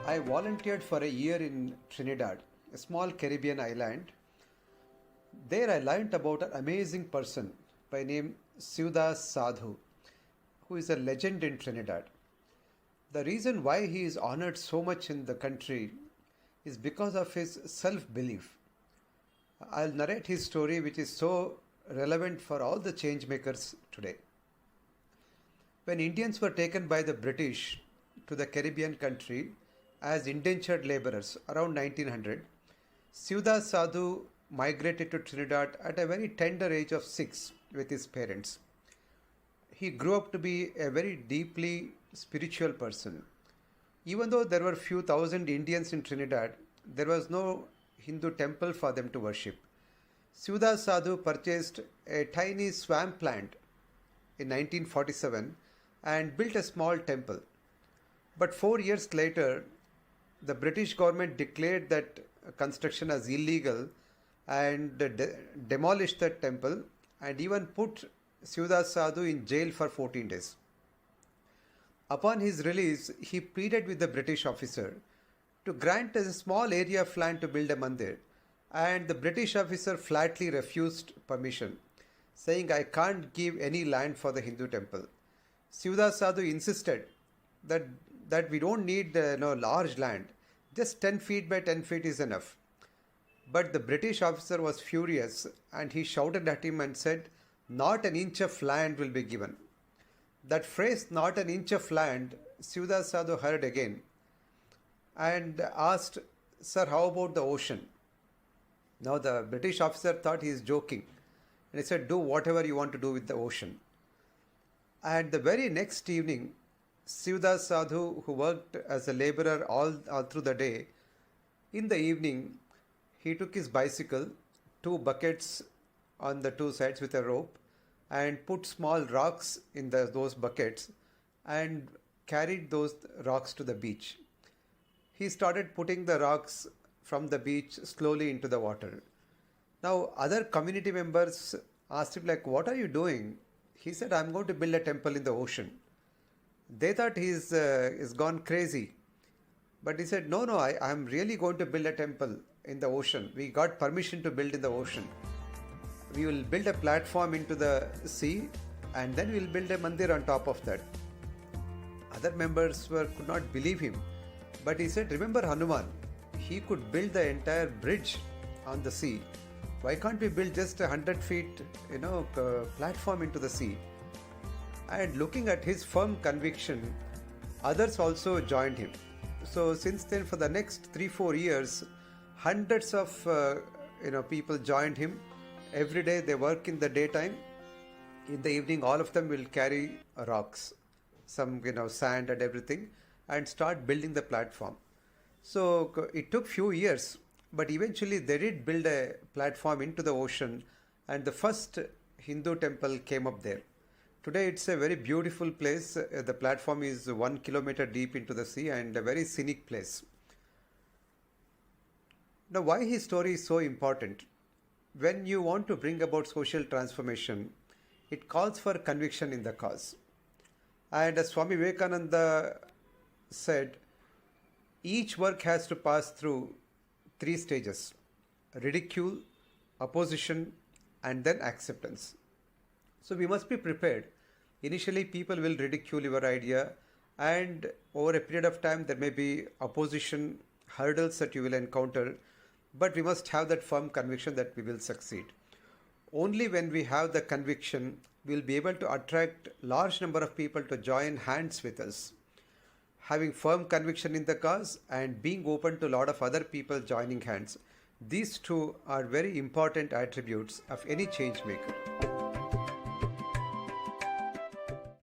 I volunteered for a year in Trinidad, a small Caribbean island. There I learnt about an amazing person by name Siudas Sadhu, who is a legend in Trinidad. The reason why he is honored so much in the country is because of his self belief. I'll narrate his story, which is so relevant for all the change makers today. When Indians were taken by the British to the Caribbean country as indentured laborers around 1900, Siudas Sadhu migrated to Trinidad at a very tender age of 6 with his parents. He grew up to be a very deeply spiritual person. Even though there were few thousand Indians in Trinidad, there was no Hindu temple for them to worship. Siudas Sadhu purchased a tiny swamp land in 1947 and built a small temple. But 4 years later, the British government declared that construction as illegal and demolished that temple and even put Siudas Sadhu in jail for 14 days. Upon his release, he pleaded with the British officer to grant a small area of land to build a mandir, and the British officer flatly refused permission, saying, "I can't give any land for the Hindu temple." Siudas Sadhu insisted that, that we don't need large land, just 10 feet by 10 feet is enough. But the British officer was furious and he shouted at him and said, "Not an inch of land will be given." That phrase, "not an inch of land," Siudas Sadhu heard again and asked, "Sir, how about the ocean?" Now the British officer thought he is joking and he said, "Do whatever you want to do with the ocean." And the very next evening, Siudas Sadhu, who worked as a laborer all through the day, in the evening, he took his bicycle, two buckets on the two sides with a rope, and put small rocks in those buckets and carried those rocks to the beach. He started putting the rocks from the beach slowly into the water. Now, other community members asked him, like, "What are you doing?" He said, "I'm going to build a temple in the ocean." They thought he's gone crazy. But he said, "No, I'm really going to build a temple in the ocean. We got permission to build in the ocean. We will build a platform into the sea and then we'll build a mandir on top of that." Other members could not believe him. But he said, "Remember Hanuman? He could build the entire bridge on the sea. Why can't we build just 100 feet, platform into the sea?" And looking at his firm conviction, others also joined him. So since then, for the next 3-4 years, hundreds of people joined him. Every day they work in the daytime. In the evening, all of them will carry rocks, some sand and everything, and start building the platform. So it took few years, but eventually they did build a platform into the ocean, and the first Hindu temple came up there. Today it's a very beautiful place. The platform is 1 kilometer deep into the sea and a very scenic place. Now, why his story is so important? When you want to bring about social transformation, it calls for conviction in the cause. And as Swami Vivekananda said, each work has to pass through 3 stages: ridicule, opposition, and then acceptance. So we must be prepared. Initially, people will ridicule your idea, and over a period of time, there may be opposition, hurdles that you will encounter, but we must have that firm conviction that we will succeed. Only when we have the conviction, we will be able to attract large number of people to join hands with us. Having firm conviction in the cause and being open to a lot of other people joining hands, these two are very important attributes of any change maker.